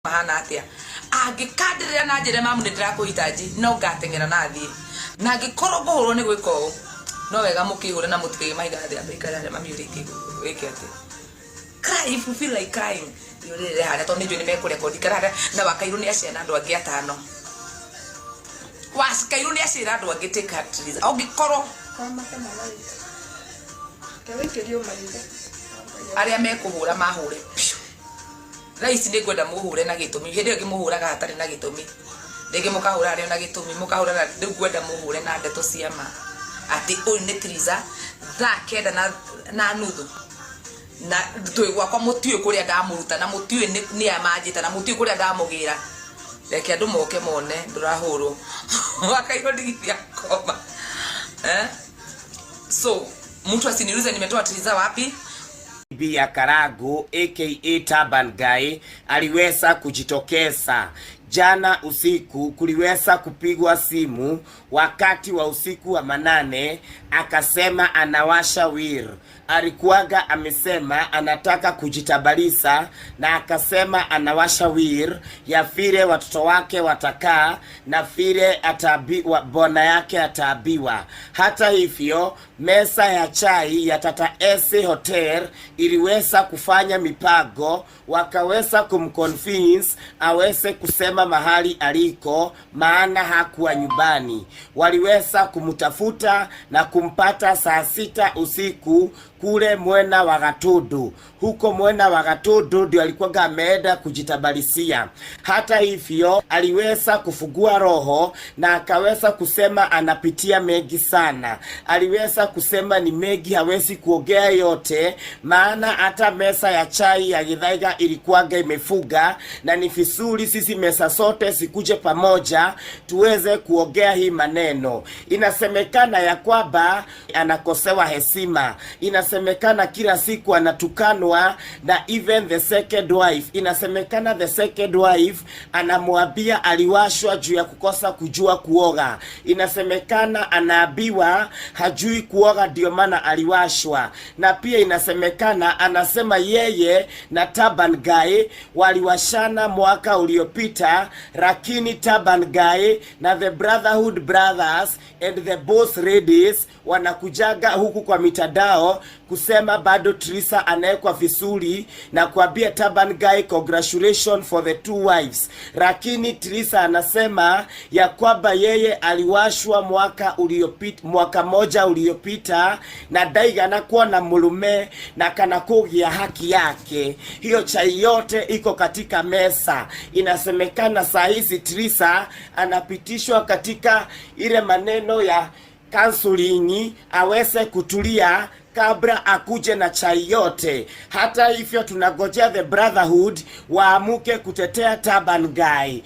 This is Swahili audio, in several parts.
mahana atia angikandira na njire mamu ndirakuhitaji no ngatengera nathi na ngikorwo nguhurwo ni gwika uu no wega mukihure na mutikege mahiga athi ambikara mami uriki weke ati cry if you feel like crying yurire hara to nijo ni mekurekodi karara na wakairu ni aciana andu angi 5 wasikairu ni aciana andu angi tikatiriza ongikorwo kama malai kewekerio mahiga aria mekuhura mahure raisi ni gwenda muhure na gitumi hindi ngi muhuraga hatari na gitumi ndege mukahura ario na gitumi mukahura na ndi gwenda muhure na ndeto cia ma ati uyu ni Triza kenda na nuthu na twigwa kwa mutiwe kuria ndamuruta na mutiwe ni amanjita na mutiwe kuria ndamugira reke andu moke mone ndurahurwo wakairo ndigithia koma so mtu asiniulize nimetoa Triza wapi. Bibi ya Karangu aka Turban Guy aliweza kujitokeza jana usiku. Kuliweza kupigwa simu wakati wa usiku wa manane, akasema anawasha wir. Alikuwaga amesema anataka kujitabalisa na akasema anawasha wir ya vile watoto wake watakaa na vile atabiwa bona yake atabiwa. Hata hivyo mesa ya chai ya Tata Esi Hotel iliweza kufanya mipango, wakaweza kumconvince aweze kusema mahali aliko, maana hakuwa nyumbani. Waliweza kumtafuta na kumpata saa 6 usiku kule Mwena wa Gatundu. Huko Mwena wa Gatundu ndio alikuwa ameenda kujitabalisia. Hata hivyo aliweza kufungua roho na akaweza kusema anapitia mengi sana. Aliweza kusema ni mengi, hawezi kuongea yote, maana hata mesa ya chai ya Githaiga ilikuwa imefuga, na ni vizuri sisi mesa sote sikuje pamoja tuweze kuongea hii maneno. Inasemekana ya kwamba anakosewa heshima. Inasemekana kila siku anatukanwa na even the second wife. Inasemekana the second wife anamwambia aliwashwa juu ya kukosa kujua kuoga. Inasemekana anaambiwa hajui kuoga ndio maana aliwashwa. Na pia inasemekana anasema yeye na Turban Guy waliwashana mwaka uliopita, lakini Turban Guy na the Brotherhood Brothers and the boss ladies wanakujaga huku kwa mitandao kusema bado Triza anaekwa vizuri na kuambia Turban Guy congratulations for the 2 wives. Lakini Triza anasema ya kwamba yeye aliwashwa mwaka moja uliopita na Daiga anakuwa na mulume na kana kugia haki yake. Hiyo chai yote iko katika mesa. Inasemekana saa hizi Triza anapitishwa katika ile maneno ya counseling aweze kutulia kabla akuje na chai yote. Hata hivyo tunagojea the Brotherhood waamuke kutetea Turban Guy.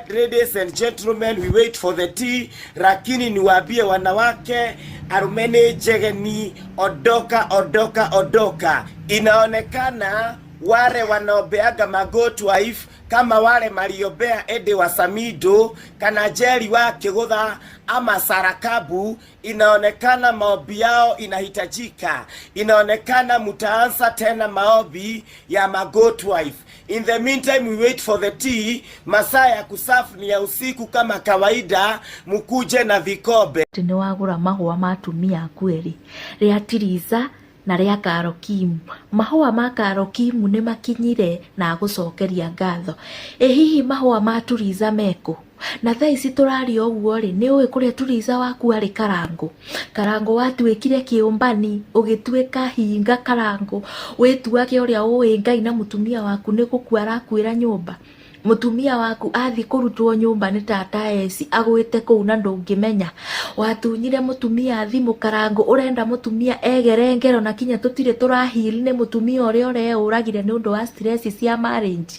Ladies and gentlemen, we wait for the tea. Lakini niwaambie wanawake, arumeni jegeni, odoka. Inaonekana wale wanaobeaga magot wife kama wale maliobea Ede wa Samido, kana Jerry wa Kigutha ama Sarakabu, inaonekana maombi yao inahitajika. Inaonekana mutaanza tena maombi ya magot wife. In the meantime, we wait for the tea. Masaa ya kusafu ni ya usiku kama kawaida, mukuje na vikombe. Ni wagura mahua matumia kweli ria Triza na ria Karokimu. Mahua ma Karokimu ni makinyire na gucokeria ngatho. Hihi mahua ma Triza meko na thaa ici turario uguo ri ni uwe kuria Triza waku ari Karangu watuikire kiumbani ugituika hinga Karangu wituage uria uwi Ngai na mutumia waku ni gukua arakwira nyumba. Mutumia waku athi kurutwo nyumba ni Tata Esi agwite kuu na ndungimenya. Watunyire mutumia thimu Karangu urenda mutumia egere ngero na kinya tutire turahili ni mutumia uria ureuragire ni undu wa stress cia marriage.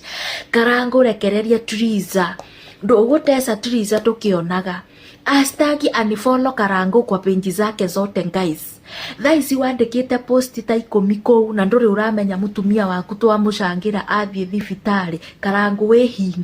Karangu rekereria Triza ndugutesa Triza tukionaga. #unfollow Karangu kwa page zake zote guys. Thaisi wandikite post ta 10 kou na nduri uramenya mutumia waku twamucangira athie thibitari. Karangu we hinga.